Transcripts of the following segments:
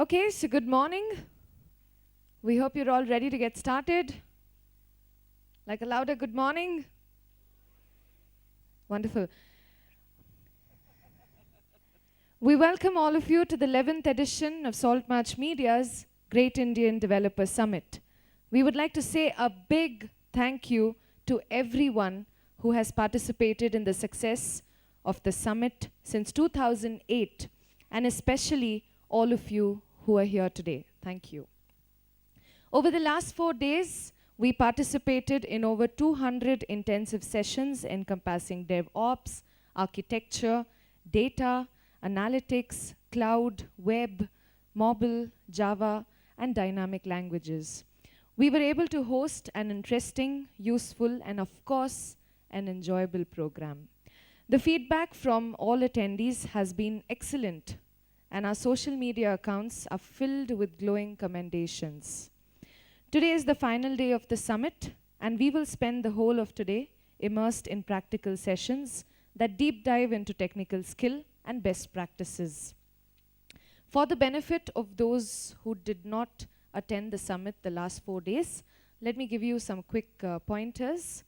Okay, so good morning. We hope you're all ready to get started. Like a louder good morning. Wonderful. We welcome all of you to the 11th edition of Saltmarsh Media's Great Indian Developer Summit. We would like to say a big thank you to everyone who has participated in the success of the summit since 2008, and especially all of you who are here today. Thank you. Over the last 4 days, we participated in over 200 intensive sessions encompassing DevOps, architecture, data, analytics, cloud, web, mobile, Java, and dynamic languages. We were able to host an interesting, useful, and of course, an enjoyable program. The feedback from all attendees has been excellent, and our social media accounts are filled with glowing commendations. Today is the final day of the summit, and we will spend the whole of today immersed in practical sessions that deep dive into technical skill and best practices. For the benefit of those who did not attend the summit the last 4 days, let me give you some quick pointers.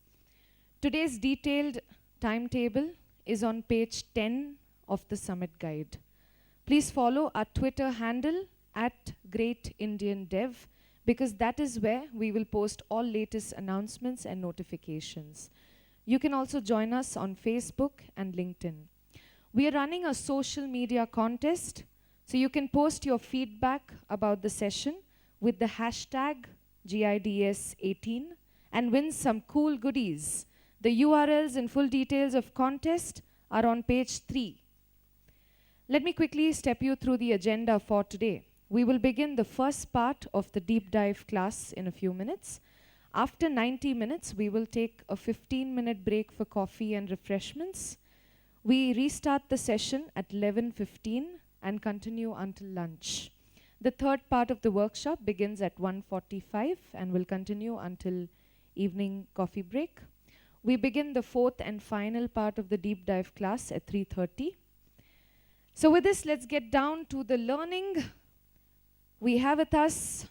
Today's detailed timetable is on page 10 of the summit guide. Please follow our Twitter handle @GreatIndianDev, because that is where we will post all latest announcements and notifications. You can also join us on Facebook and LinkedIn. We are running a social media contest, so you can post your feedback about the session with the hashtag GIDS18 and win some cool goodies. The URLs and full details of contest are on page 3. Let me quickly step you through the agenda for today. We will begin the first part of the deep dive class in a few minutes. After 90 minutes, we will take a 15-minute break for coffee and refreshments. We restart the session at 11:15 and continue until lunch. The third part of the workshop begins at 1:45 and will continue until evening coffee break. We begin the fourth and final part of the deep dive class at 3:30. So with this, let's get down to the learning. We have with us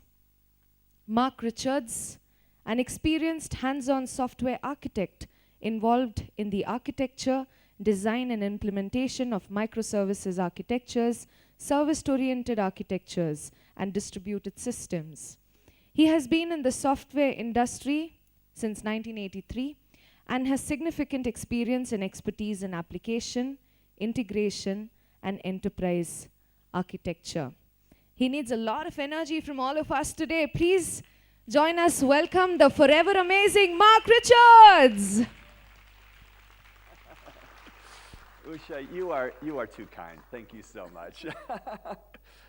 Mark Richards, an experienced hands-on software architect involved in the architecture, design and implementation of microservices architectures, service-oriented architectures, and distributed systems. He has been in the software industry since 1983 and has significant experience and expertise in application, integration, and enterprise architecture. He needs a lot of energy from all of us today. Please join us. Welcome the forever amazing Mark Richards. Usha, you are too kind. Thank you so much.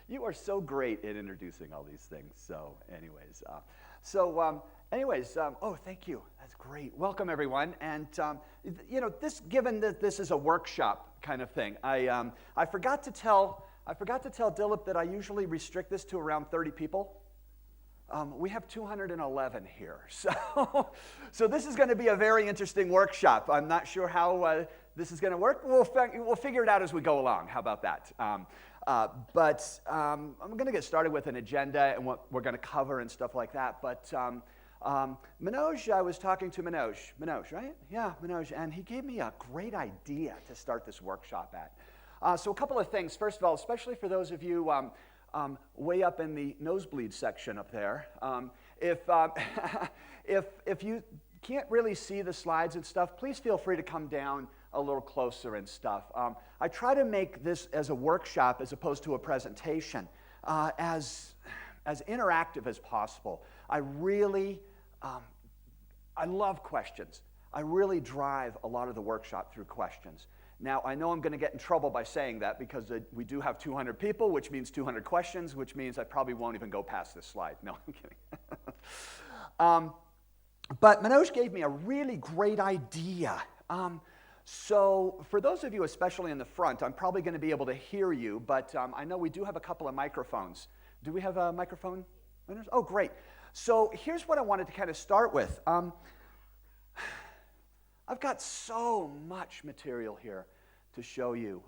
You are so great at introducing all these things. So anyways, oh, thank you. That's great. Welcome, everyone. And, given that this is a workshop kind of thing, I forgot to tell Dilip that I usually restrict this to around 30 people. We have 211 here. So this is going to be a very interesting workshop. I'm not sure how this is going to work. We'll figure it out as we go along. How about that? But I'm going to get started with an agenda and what we're going to cover and stuff like that. But Manoj, I was talking to Manoj, right? Yeah, Manoj, and he gave me a great idea to start this workshop at. So a couple of things. First of all, especially for those of you way up in the nosebleed section up there, if you can't really see the slides and stuff, please feel free to come down a little closer and stuff. I try to make this as a workshop as opposed to a presentation, as interactive as possible. I love questions. I really drive a lot of the workshop through questions. Now, I know I'm going to get in trouble by saying that because we do have 200 people, which means 200 questions, which means I probably won't even go past this slide. No, I'm kidding. But Manoj gave me a really great idea. So for those of you, especially in the front, I'm probably going to be able to hear you, but I know we do have a couple of microphones. Do we have a microphone? Oh, great. So here's what I wanted to kind of start with. I've got so much material here to show you.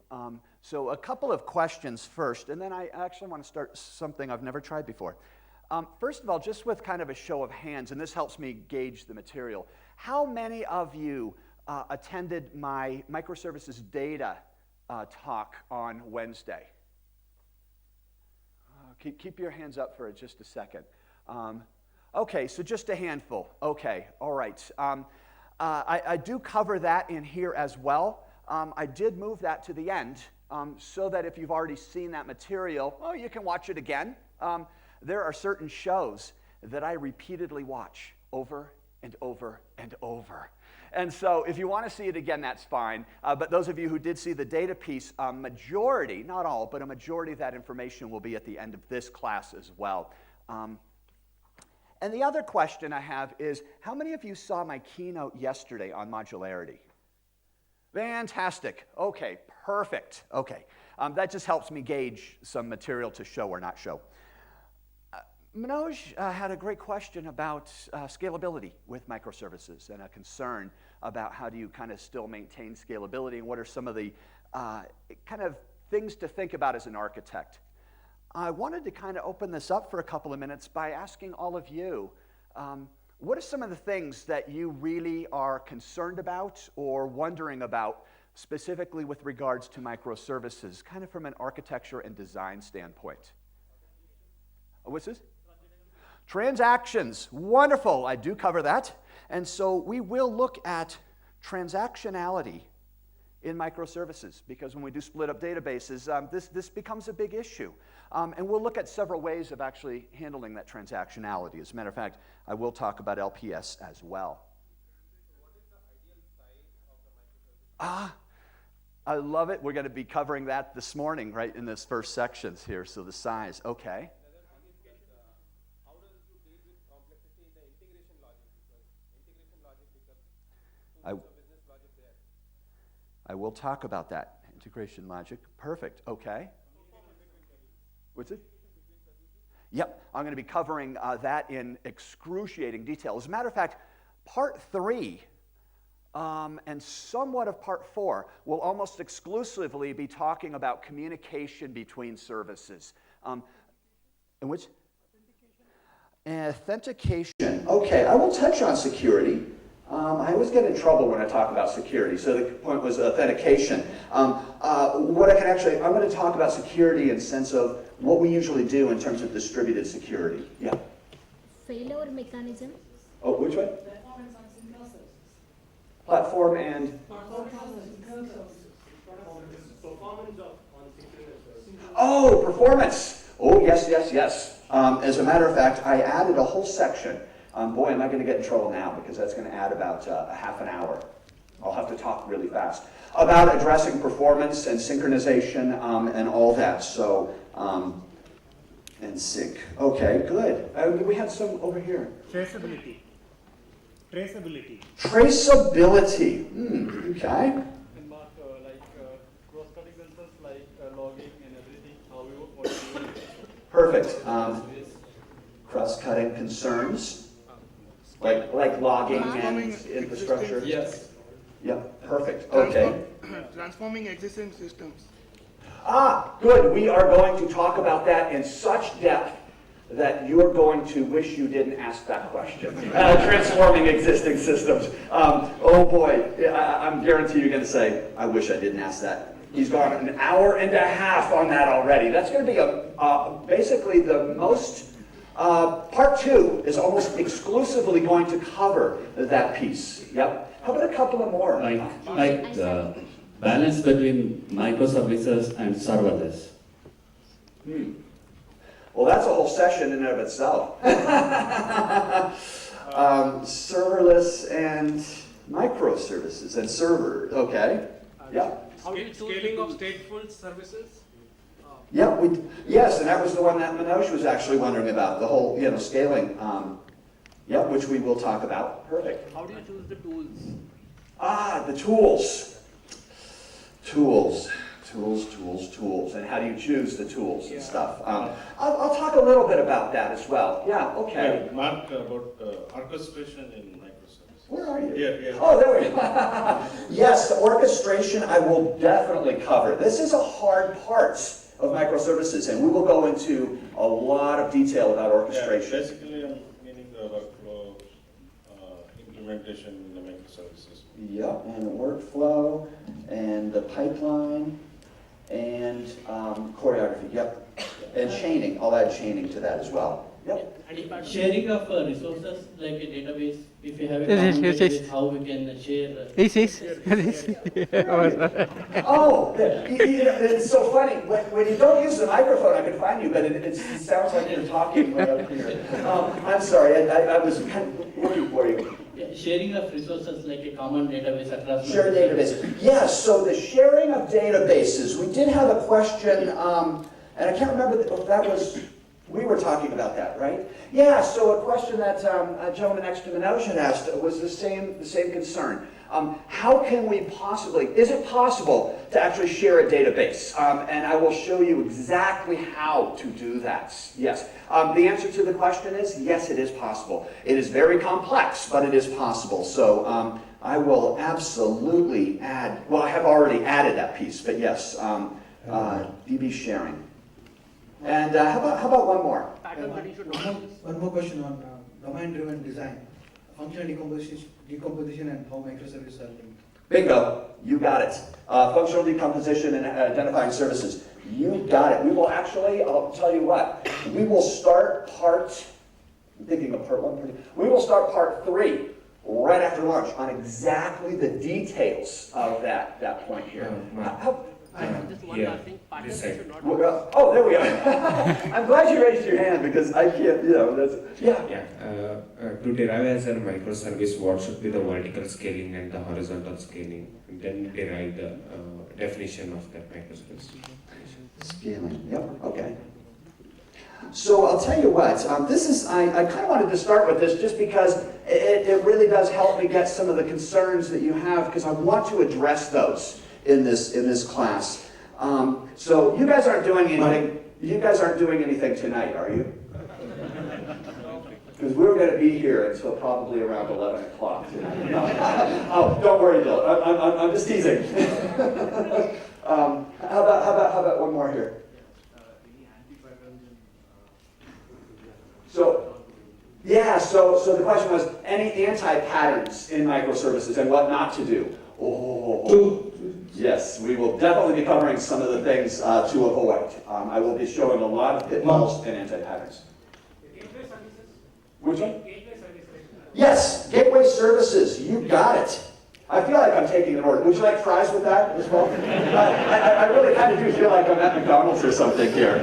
So a couple of questions first, and then I actually want to start something I've never tried before. First of all, just with kind of a show of hands, and this helps me gauge the material, how many of you attended my microservices data talk on Wednesday? Keep your hands up for just a second. Okay, so just a handful. Okay, all right. I do cover that in here as well. I did move that to the end so that if you've already seen that material, you can watch it again. There are certain shows that I repeatedly watch over and over and over. And so if you want to see it again, that's fine. But those of you who did see the data piece, majority, not all, but a majority of that information will be at the end of this class as well. And the other question I have is, how many of you saw my keynote yesterday on modularity? Fantastic. Okay, perfect. Okay, that just helps me gauge some material to show or not show. Manoj had a great question about scalability with microservices and a concern about how do you kind of still maintain scalability and what are some of the kind of things to think about as an architect. I wanted to kind of open this up for a couple of minutes by asking all of you, what are some of the things that you really are concerned about or wondering about specifically with regards to microservices, kind of from an architecture and design standpoint? What's this? Transactions, wonderful, I do cover that. And so we will look at transactionality in microservices because when we do split up databases, this becomes a big issue. And we'll look at several ways of actually handling that transactionality. As a matter of fact, I will talk about LPS as well. What is the ideal size of the microservice? I love it. We're going to be covering that this morning, right, in this first sections here. So the size, okay. How does you deal with complexity in the integration logic? Because integration logic becomes business logic there. I will talk about that. Integration logic, perfect, okay. What's it? Yep, I'm going to be covering that in excruciating detail. As a matter of fact, part 3 and somewhat of part 4 will almost exclusively be talking about communication between services. And which? Authentication. Okay, I will touch on security. I always get in trouble when I talk about security, so the point was authentication. What I can actually, I'm going to talk about security in the sense of what we usually do in terms of distributed security. Yeah? Failure mechanism. Oh, which way? Platform and? Performance on synchronous. Oh, performance. Oh, yes, yes, yes. As a matter of fact, I added a whole section. Boy, am I going to get in trouble now because that's going to add about a half an hour. I'll have to talk really fast about addressing performance and synchronization and all that. So, and sync. Okay, good. We had some over here. Traceability. Traceability. Traceability. Okay. And Mark, like cross-cutting concerns like logging and everything, how you want to do it. Perfect. Cross-cutting concerns. Like logging and infrastructure? Yes. Yep, perfect. Okay. Transforming existing systems. Good. We are going to talk about that in such depth that you're going to wish you didn't ask that question. Transforming existing systems. Oh boy, I'm guaranteed you're going to say, I wish I didn't ask that. He's gone an hour and a half on that already. That's going to be basically the most... part 2 is almost exclusively going to cover that piece. Yep. How about a couple of more? Like the balance between microservices and serverless. Well, that's a whole session in and of itself. Serverless and microservices and server. Okay. Yeah. Scaling of stateful services. Yeah, yes, and that was the one that Manoj was actually wondering about, the whole, scaling, which we will talk about. Perfect. How do you choose the tools? The tools. Tools, and how do you choose the tools and stuff? I'll talk a little bit about that as well. Yeah, okay. Mark, about orchestration in microservices. Where are you? Here. Oh, there we go. Yes, the orchestration I will definitely cover. This is a hard part of microservices, and we will go into a lot of detail about orchestration. Basically, I'm meaning the workflow implementation in the microservices. Yep, and the workflow, and the pipeline, and choreography, yep. And chaining, I'll add chaining to that as well. Yep. Sharing of resources like a database, if you have a common database, how we can share. Oh, it's so funny. When you don't use the microphone, I can find you, but it sounds like you're talking right up here. I'm sorry, I was kind of looking for you. Yeah, sharing of resources like a common database across. Share database. Yes, so the sharing of databases. We did have a question, and I can't remember if that was, we were talking about that, right? Yeah, so a question that a gentleman next to Manoj had asked was the same concern. How can we possibly, is it possible to actually share a database? And I will show you exactly how to do that. Yes. The answer to the question is yes, it is possible. It is very complex, but it is possible. So I will absolutely add, well, I have already added that piece, but yes, DB sharing. And how about one more? One more question on domain-driven design, functional decomposition and how microservices are linked. Bingo, you got it. Functional decomposition and identifying services. You got it. We will actually, I'll tell you what, we will start I'm thinking of part 1. We will start part 3 right after lunch on exactly the details of that point here. Just one last thing, partners should not. Oh, there we go. I'm glad you raised your hand because I can't, that's, yeah. To derive as a microservice, what should be the vertical scaling and the horizontal scaling? And then derive the definition of that microservice. Scaling, yep, okay. So I'll tell you what, I kind of wanted to start with this just because it really does help me get some of the concerns that you have, because I want to address those in this class. So you guys aren't doing anything. You guys aren't doing anything tonight, are you? Because we're going to be here until probably around 11 o'clock tonight. Oh, don't worry, Bill. I'm just teasing. How about one more here? So the question was any anti-patterns in microservices and what not to do. Oh, yes, we will definitely be covering some of the things to avoid. I will be showing a lot of pitfalls and anti-patterns. Gateway services. Which one? Gateway services. Yes, gateway services. You got it. I feel like I'm taking an order. Would you like fries with that as well? I really kind of do feel like I'm at McDonald's or something here.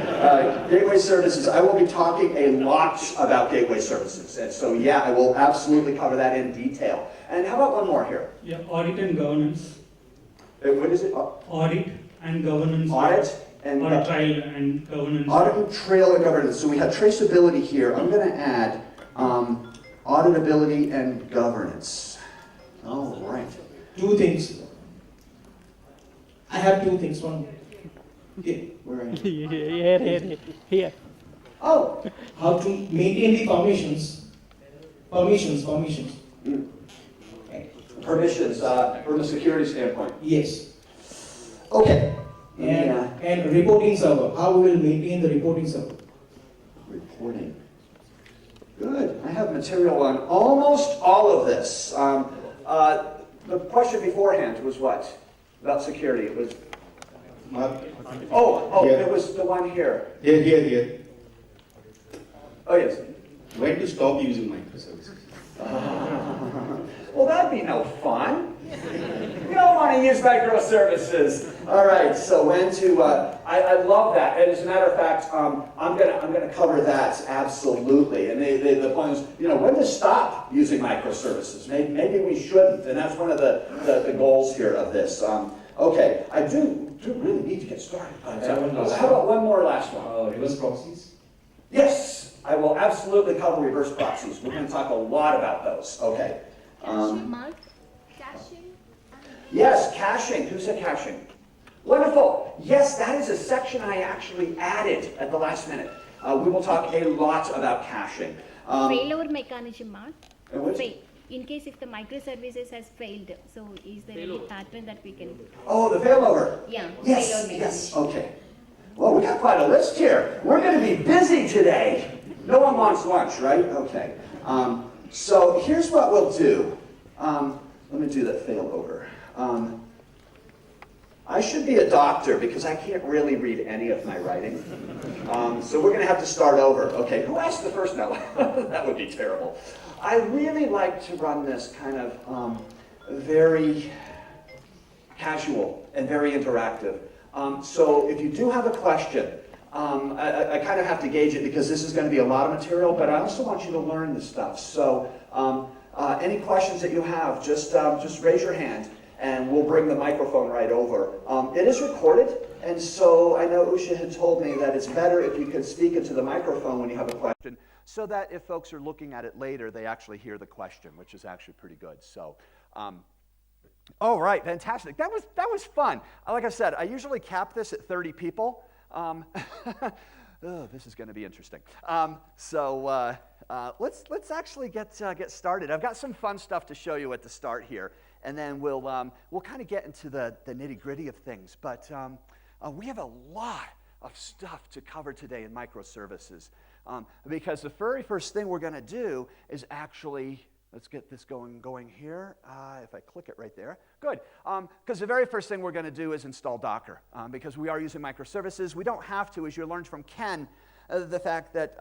Gateway services. I will be talking a lot about gateway services. And so, yeah, I will absolutely cover that in detail. And how about one more here? Yeah, audit and governance. What is it? Audit and governance. Audit and audit trail and governance. Audit and trail and governance. So we have traceability here. I'm going to add auditability and governance. All right. 2 things. I have 2 things. One. Where are you? Here. Oh. How to maintain the permissions. Permissions. Permissions from a security standpoint. Yes. Okay. And reporting server. How we will maintain the reporting server. Reporting. Good. I have material on almost all of this. The question beforehand was what? About security. It was. It was the one here. Here. Oh, yes. When to stop using microservices? Well, that'd be no fun. You don't want to use microservices. All right, so when to, I love that. And as a matter of fact, I'm gonna cover that absolutely. And the point is, when to stop using microservices. Maybe we shouldn't, and that's one of the goals here of this. Okay, I do really need to get started. How about one more last one? Reverse proxies? Yes, I will absolutely cover reverse proxies. We're going to talk a lot about those. Okay. Caching. Yes, caching. Who said caching? Wonderful. Yes, that is a section I actually added at the last minute. We will talk a lot about caching. Failover mechanism. in case if the microservices has failed, so is there any pattern that we can? Oh, the failover. Yeah. Yes, failover yes, mechanism. okay. Well, we got quite a list here. We're going to be busy today. No one wants lunch, right? Okay. So here's what we'll do. Let me do the failover. I should be a doctor because I can't really read any of my writing. So we're going to have to start over. Okay, who asked the first? No, that would be terrible. I really like to run this kind of very casual and very interactive. So if you do have a question, I kind of have to gauge it because this is going to be a lot of material, but I also want you to learn this stuff. So any questions that you have, just raise your hand and we'll bring the microphone right over. It is recorded, and so I know Usha had told me that it's better if you could speak into the microphone when you have a question, so that if folks are looking at it later, they actually hear the question, which is actually pretty good. So, all right, fantastic. That was fun. Like I said, I usually cap this at 30 people. Oh, this is going to be interesting. Let's actually get started. I've got some fun stuff to show you at the start here, and then we'll kind of get into the nitty-gritty of things. But we have a lot of stuff to cover today in microservices, because the very first thing we're going to do is actually, let's get this going here. If I click it right there, good. Because the very first thing we're going to do is install Docker, because we are using microservices. We don't have to, as you learned from Ken, the fact that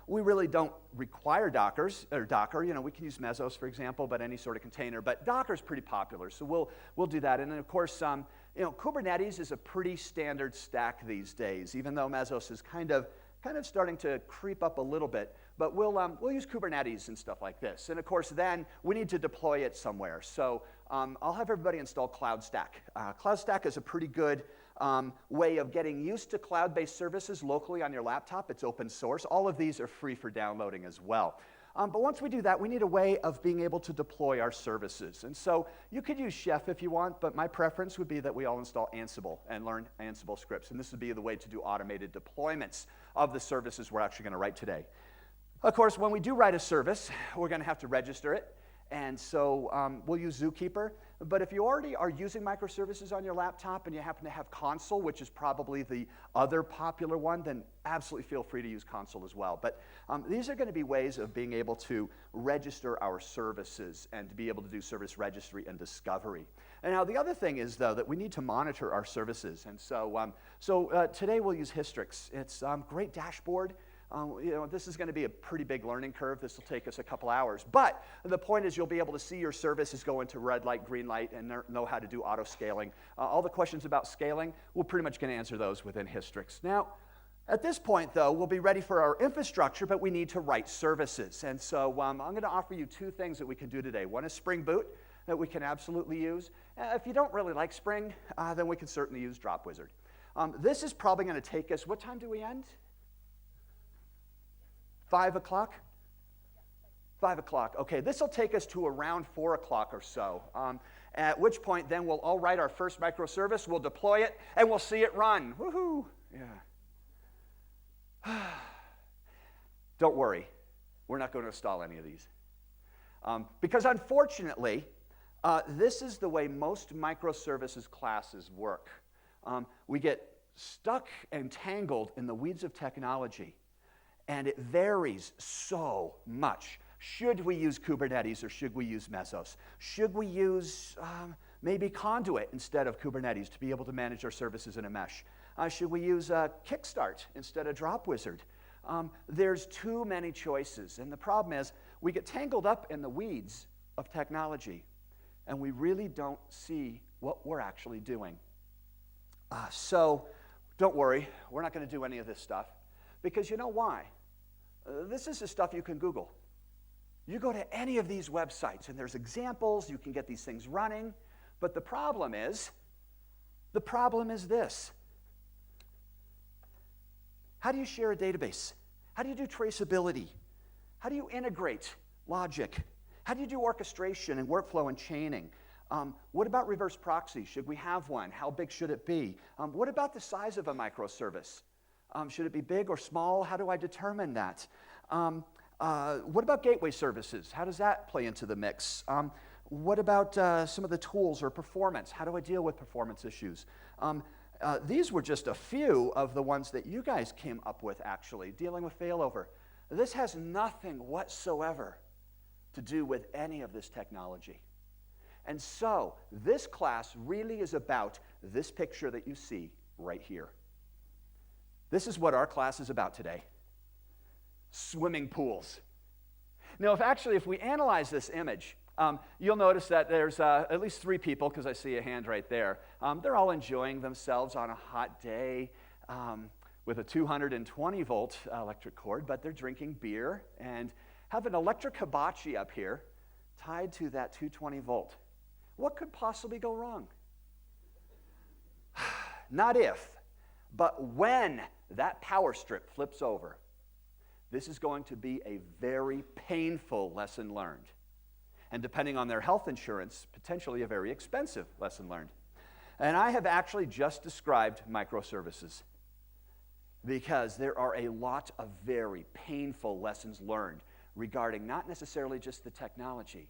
we really don't require Docker. You know, we can use Mesos, for example, but any sort of container. But Docker's pretty popular, so we'll do that. And then, of course, you know, Kubernetes is a pretty standard stack these days, even though Mesos is kind of starting to creep up a little bit. But we'll use Kubernetes and stuff like this. And of course, then we need to deploy it somewhere. So I'll have everybody install CloudStack. CloudStack is a pretty good way of getting used to cloud-based services locally on your laptop. It's open source. All of these are free for downloading as well. But once we do that, we need a way of being able to deploy our services. And so you could use Chef if you want, but my preference would be that we all install Ansible and learn Ansible scripts. And this would be the way to do automated deployments of the services we're actually going to write today. Of course, when we do write a service, we're going to have to register it. And so we'll use Zookeeper. But if you already are using microservices on your laptop and you happen to have Consul, which is probably the other popular one, then absolutely feel free to use Consul as well. But these are going to be ways of being able to register our services and to be able to do service registry and discovery. And now the other thing is, though, that we need to monitor our services. And so, today we'll use Hystrix. It's a great dashboard. You know, this is going to be a pretty big learning curve. This will take us a couple hours. But the point is you'll be able to see your services go into red light, green light, and know how to do auto-scaling. All the questions about scaling, we're pretty much going to answer those within Hystrix. Now, at this point, though, we'll be ready for our infrastructure, but we need to write services. And so I'm going to offer you two things that we can do today. One is Spring Boot that we can absolutely use. If you don't really like Spring, then we can certainly use Drop Wizard. This is probably going to take us, what time do we end? 5 o'clock? 5 o'clock. Okay, this will take us to around 4 o'clock or so, at which point then we'll all write our first microservice, we'll deploy it, and we'll see it run. Woohoo! Yeah. Don't worry, we're not going to install any of these. Because unfortunately, this is the way most microservices classes work. We get stuck and tangled in the weeds of technology. And it varies so much. Should we use Kubernetes or should we use Mesos? Should we use maybe Conduit instead of Kubernetes to be able to manage our services in a mesh? Should we use Kickstart instead of Drop Wizard? There's too many choices. And the problem is we get tangled up in the weeds of technology and we really don't see what we're actually doing. So don't worry, we're not going to do any of this stuff. Because you know why? This is the stuff you can Google. You go to any of these websites, and there's examples, you can get these things running, but the problem is this. How do you share a database? How do you do traceability? How do you integrate logic? How do you do orchestration and workflow and chaining? What about reverse proxy? Should we have one? How big should it be? What about the size of a microservice? Should it be big or small? How do I determine that? What about gateway services? How does that play into the mix? What about some of the tools or performance? How do I deal with performance issues? These were just a few of the ones that you guys came up with, actually, dealing with failover. This has nothing whatsoever to do with any of this technology. And so this class really is about this picture that you see right here. This is what our class is about today. Swimming pools. Now, if we analyze this image, you'll notice that there's at least 3 people, because I see a hand right there. They're all enjoying themselves on a hot day with a 220-volt electric cord, but they're drinking beer and have an electric hibachi up here tied to that 220-volt. What could possibly go wrong? Not if, but when that power strip flips over, this is going to be a very painful lesson learned. And depending on their health insurance, potentially a very expensive lesson learned. And I have actually just described microservices because there are a lot of very painful lessons learned regarding not necessarily just the technology,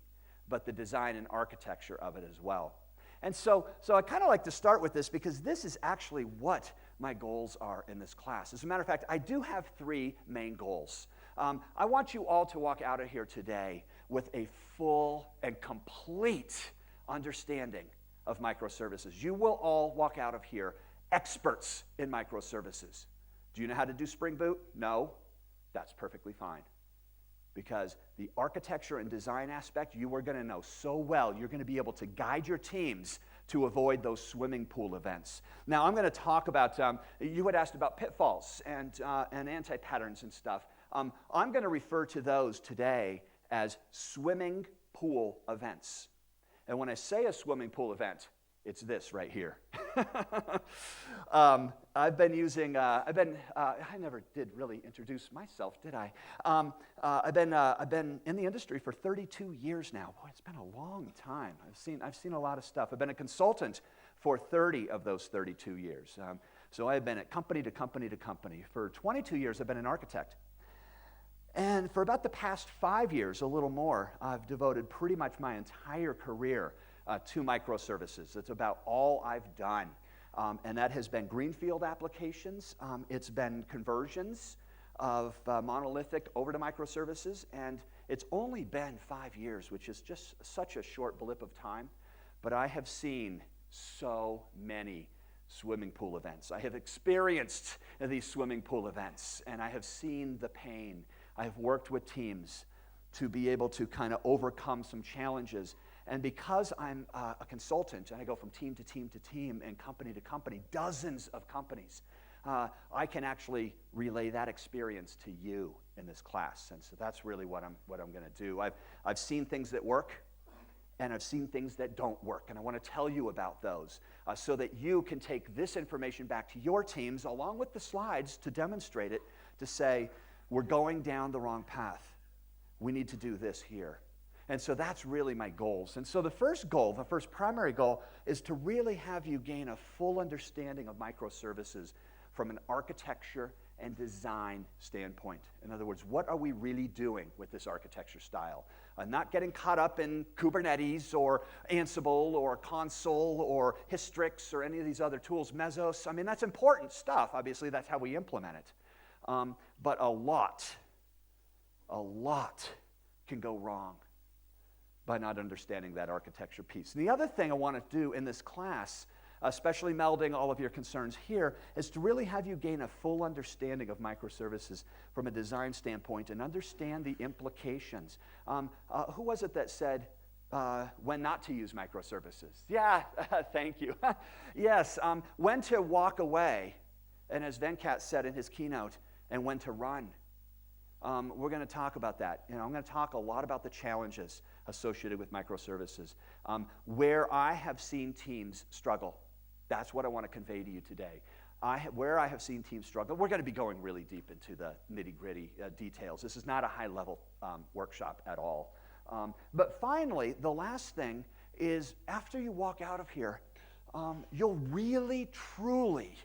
but the design and architecture of it as well. And so I kind of like to start with this because this is actually what my goals are in this class. As a matter of fact, I do have 3 main goals. I want you all to walk out of here today with a full and complete understanding of microservices. You will all walk out of here experts in microservices. Do you know how to do Spring Boot? No? That's perfectly fine. Because the architecture and design aspect, you are going to know so well, you're going to be able to guide your teams to avoid those swimming pool events. Now, I'm going to talk about, you had asked about pitfalls and anti-patterns and stuff. I'm going to refer to those today as swimming pool events. And when I say a swimming pool event, it's this right here. I've been using, I never did really introduce myself, did I? I've been in the industry for 32 years now. Boy, it's been a long time. I've seen a lot of stuff. I've been a consultant for 30 of those 32 years. So I've been at company to company to company. For 22 years, I've been an architect. And for about the past 5 years, a little more, I've devoted pretty much my entire career to microservices. That's about all I've done. And that has been greenfield applications. It's been conversions of monolithic over to microservices. And it's only been 5 years, which is just such a short blip of time. But I have seen so many swimming pool events. I have experienced these swimming pool events, and I have seen the pain. I have worked with teams to be able to kind of overcome some challenges. And because I'm a consultant, and I go from team to team to team and company to company, dozens of companies, I can actually relay that experience to you in this class. And so that's really what I'm going to do. I've seen things that work, and I've seen things that don't work. And I want to tell you about those so that you can take this information back to your teams along with the slides to demonstrate it, to say, we're going down the wrong path. We need to do this here. And so that's really my goals. And so the first goal, the first primary goal, is to really have you gain a full understanding of microservices from an architecture and design standpoint. In other words, what are we really doing with this architecture style? Not getting caught up in Kubernetes or Ansible or Console or Hystrix or any of these other tools, Mesos. I mean, that's important stuff. Obviously, that's how we implement it. But a lot can go wrong by not understanding that architecture piece. And the other thing I want to do in this class, especially melding all of your concerns here, is to really have you gain a full understanding of microservices from a design standpoint and understand the implications. Who was it that said when not to use microservices? Yeah, thank you. Yes, when to walk away, and as Venkat said in his keynote, and when to run. We're going to talk about that. I'm going to talk a lot about the challenges associated with microservices. Where I have seen teams struggle, that's what I want to convey to you today. Where I have seen teams struggle, we're going to be going really deep into the nitty-gritty details. This is not a high-level workshop at all. But finally, the last thing is after you walk out of here, you'll really, truly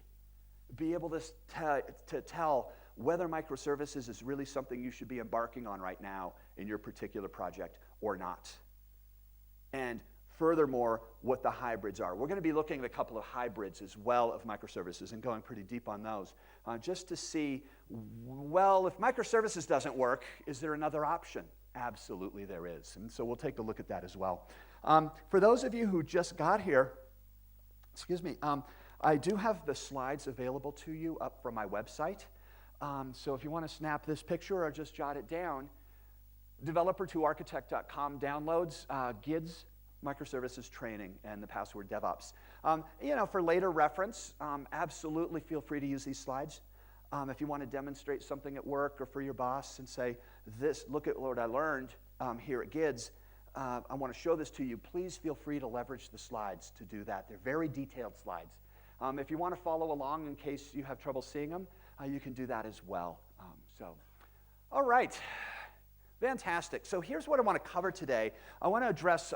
be able to tell whether microservices is really something you should be embarking on right now in your particular project or not. And furthermore, what the hybrids are. We're going to be looking at a couple of hybrids as well of microservices and going pretty deep on those, just to see, well, if microservices doesn't work, is there another option? Absolutely there is. And so we'll take a look at that as well. For those of you who just got here, excuse me, I do have the slides available to you up from my website. So if you want to snap this picture or just jot it down, developer2architect.com downloads GIDS microservices training and the password DevOps. For later reference, absolutely feel free to use these slides. If you want to demonstrate something at work or for your boss and say, look at what I learned here at GIDS, I want to show this to you, please feel free to leverage the slides to do that. They're very detailed slides. If you want to follow along in case you have trouble seeing them, you can do that as well. All right, fantastic. So here's what I want to cover today. I want to address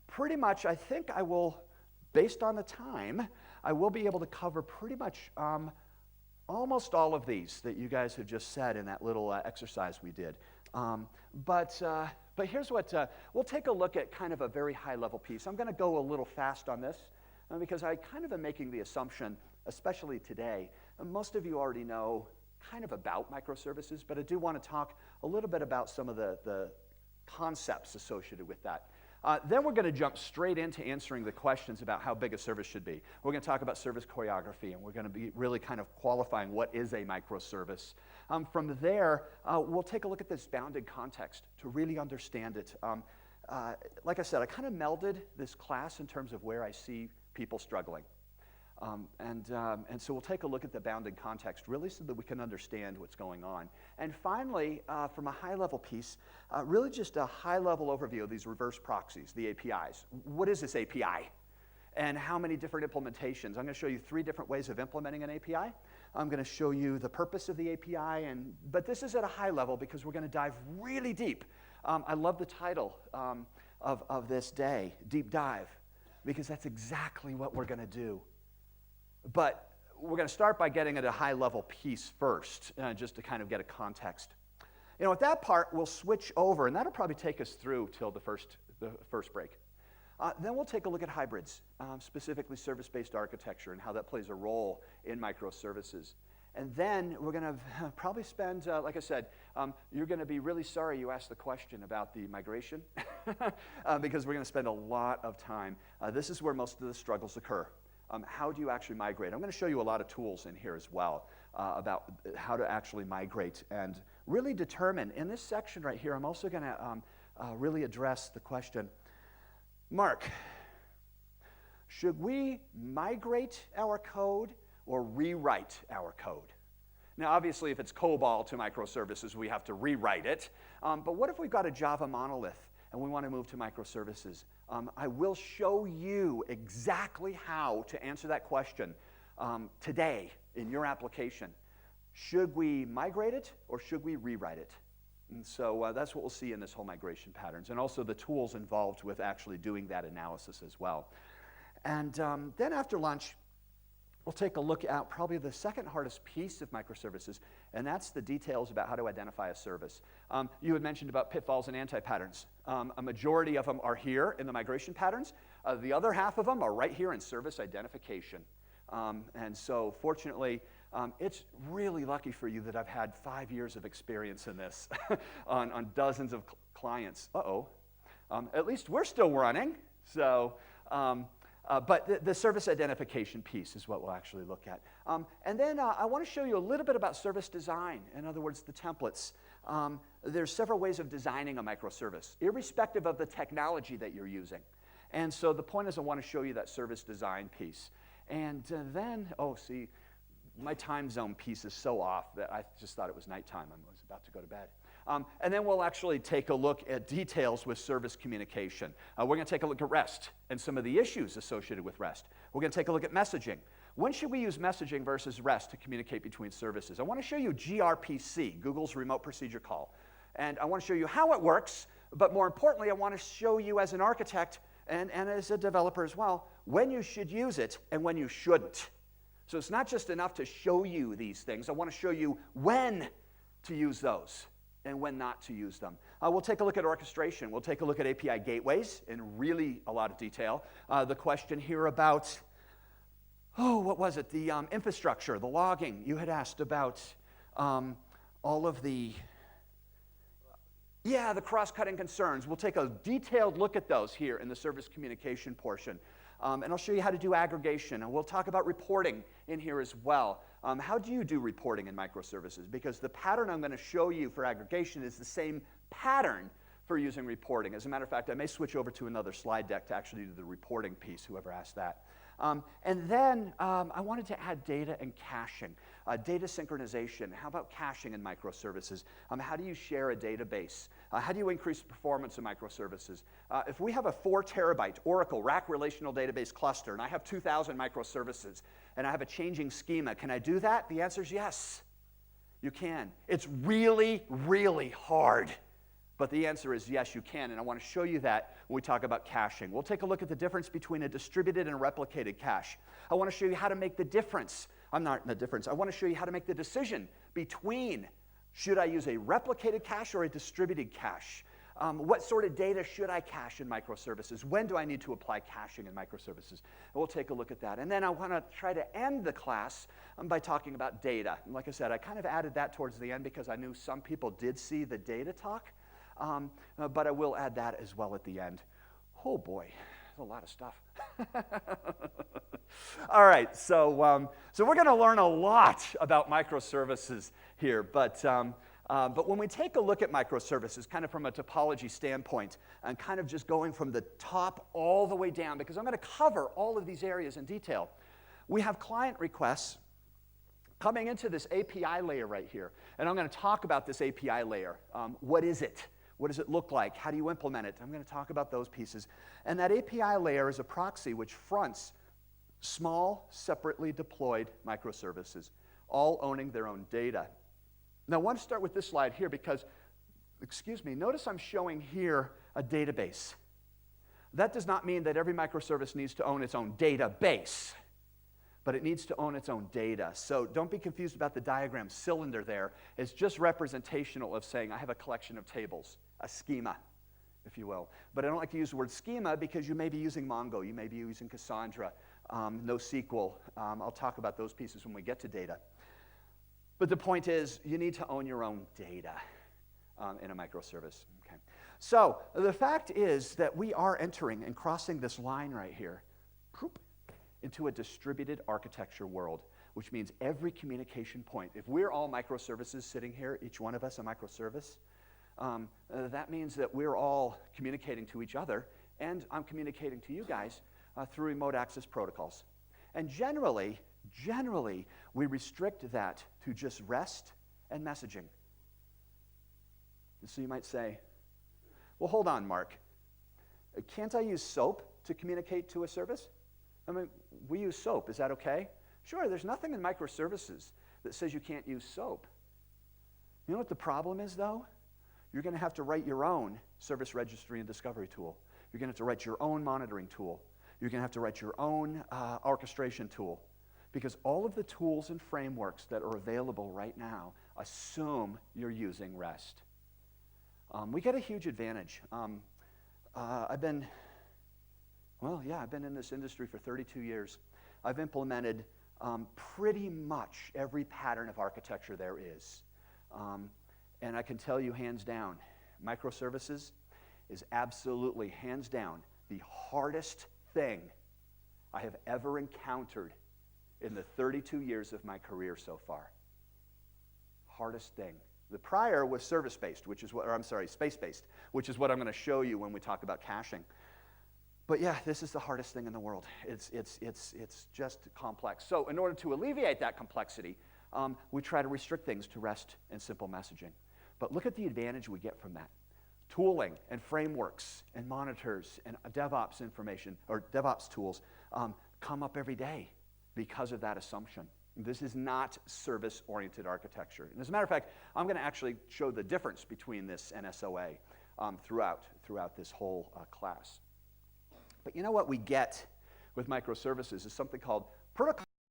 pretty much, I think I will, based on the time, I will be able to cover pretty much almost all of these that you guys have just said in that little exercise we did. But here's what, we'll take a look at kind of a very high-level piece. I'm going to go a little fast on this because I kind of am making the assumption, especially today, most of you already know kind of about microservices, but I do want to talk a little bit about some of the concepts associated with that. Then we're going to jump straight into answering the questions about how big a service should be. We're going to talk about service choreography, and we're going to be really kind of qualifying what is a microservice. From there, we'll take a look at this bounded context to really understand it. Like I said, I kind of melded this class in terms of where I see people struggling. And so we'll take a look at the bounded context really so that we can understand what's going on. And finally, from a high-level piece, really just a high-level overview of these reverse proxies, the APIs. What is this API? And how many different implementations? I'm going to show you 3 different ways of implementing an API. I'm going to show you the purpose of the API, but this is at a high level because we're going to dive really deep. I love the title of this day, Deep Dive, because that's exactly what we're going to do. But we're going to start by getting at a high-level piece first, just to kind of get a context. At that part, we'll switch over, and that'll probably take us through till the first break. Then we'll take a look at hybrids, specifically service-based architecture and how that plays a role in microservices. And then we're going to probably spend, like I said, you're going to be really sorry you asked the question about the migration because we're going to spend a lot of time. This is where most of the struggles occur. How do you actually migrate? I'm going to show you a lot of tools in here as well about how to actually migrate and really determine. In this section right here, I'm also going to really address the question, Mark, should we migrate our code or rewrite our code? Now, obviously, if it's COBOL to microservices, we have to rewrite it. But what if we've got a Java monolith and we want to move to microservices? I will show you exactly how to answer that question today in your application. Should we migrate it or should we rewrite it? And so that's what we'll see in this whole migration patterns, and also the tools involved with actually doing that analysis as well. And then after lunch, we'll take a look at probably the second hardest piece of microservices, and that's the details about how to identify a service. You had mentioned about pitfalls and anti-patterns. A majority of them are here in the migration patterns. The other half of them are right here in service identification. And so fortunately, it's really lucky for you that I've had 5 years of experience in this on dozens of clients. At least we're still running. So, but the service identification piece is what we'll actually look at. And then I want to show you a little bit about service design. In other words, the templates. There's several ways of designing a microservice, irrespective of the technology that you're using. And so the point is I want to show you that service design piece. And then, see, my time zone piece is so off that I just thought it was nighttime. I was about to go to bed. And then we'll actually take a look at details with service communication. We're going to take a look at REST and some of the issues associated with REST. We're going to take a look at messaging. When should we use messaging versus REST to communicate between services? I want to show you gRPC, Google's remote procedure call. And I want to show you how it works, but more importantly, I want to show you as an architect and as a developer as well, when you should use it and when you shouldn't. So it's not just enough to show you these things. I want to show you when to use those and when not to use them. We'll take a look at orchestration. We'll take a look at API gateways in really a lot of detail. The question here about, what was it? The infrastructure, the logging. You had asked about all of the cross-cutting concerns. We'll take a detailed look at those here in the service communication portion. And I'll show you how to do aggregation. And we'll talk about reporting in here as well. How do you do reporting in microservices? Because the pattern I'm going to show you for aggregation is the same pattern for using reporting. As a matter of fact, I may switch over to another slide deck to actually do the reporting piece, whoever asked that. And then I wanted to add data and caching, data synchronization. How about caching in microservices? How do you share a database? How do you increase the performance of microservices? If we have a 4 terabyte Oracle RAC relational database cluster and I have 2,000 microservices and I have a changing schema, can I do that? The answer is yes, you can. It's really, really hard. But the answer is yes, you can, and I want to show you that when we talk about caching. We'll take a look at the difference between a distributed and a replicated cache. I want to show you how to make the difference. I want to show you how to make the decision between should I use a replicated cache or a distributed cache? What sort of data should I cache in microservices? When do I need to apply caching in microservices? And we'll take a look at that. And then I want to try to end the class by talking about data. And like I said, I kind of added that towards the end because I knew some people did see the data talk. But I will add that as well at the end. Oh boy, there's a lot of stuff. All right, so we're going to learn a lot about microservices here. But when we take a look at microservices, kind of from a topology standpoint, and kind of just going from the top all the way down, because I'm going to cover all of these areas in detail, we have client requests coming into this API layer right here. And I'm going to talk about this API layer. What is it? What does it look like? How do you implement it? I'm going to talk about those pieces. And that API layer is a proxy which fronts small, separately deployed microservices, all owning their own data. Now, I want to start with this slide here because, notice I'm showing here a database. That does not mean that every microservice needs to own its own database, but it needs to own its own data. So don't be confused about the diagram cylinder there. It's just representational of saying I have a collection of tables, a schema, if you will. But I don't like to use the word schema because you may be using Mongo, you may be using Cassandra, NoSQL. I'll talk about those pieces when we get to data. But the point is, you need to own your own data in a microservice. Okay. So the fact is that we are entering and crossing this line right here into a distributed architecture world, which means every communication point, if we're all microservices sitting here, each one of us a microservice, that means that we're all communicating to each other, and I'm communicating to you guys through remote access protocols. And generally, we restrict that to just REST and messaging. And so you might say, well, hold on, Mark. Can't I use SOAP to communicate to a service? I mean, we use SOAP. Is that okay? Sure, there's nothing in microservices that says you can't use SOAP. You know what the problem is, though? You're going to have to write your own service registry and discovery tool. You're going to have to write your own monitoring tool. You're going to have to write your own orchestration tool. Because all of the tools and frameworks that are available right now assume you're using REST. We get a huge advantage. I've been in this industry for 32 years. I've implemented pretty much every pattern of architecture there is. And I can tell you hands down, microservices is absolutely, hands down, the hardest thing I have ever encountered in the 32 years of my career so far. Hardest thing. The prior was space-based, which is what I'm going to show you when we talk about caching. But yeah, this is the hardest thing in the world. It's just complex. So in order to alleviate that complexity, we try to restrict things to REST and simple messaging. But look at the advantage we get from that. Tooling and frameworks and monitors and DevOps information, or DevOps tools, come up every day because of that assumption. This is not service-oriented architecture. And as a matter of fact, I'm going to actually show the difference between this and SOA throughout this whole class. But you know what we get with microservices is something called protocol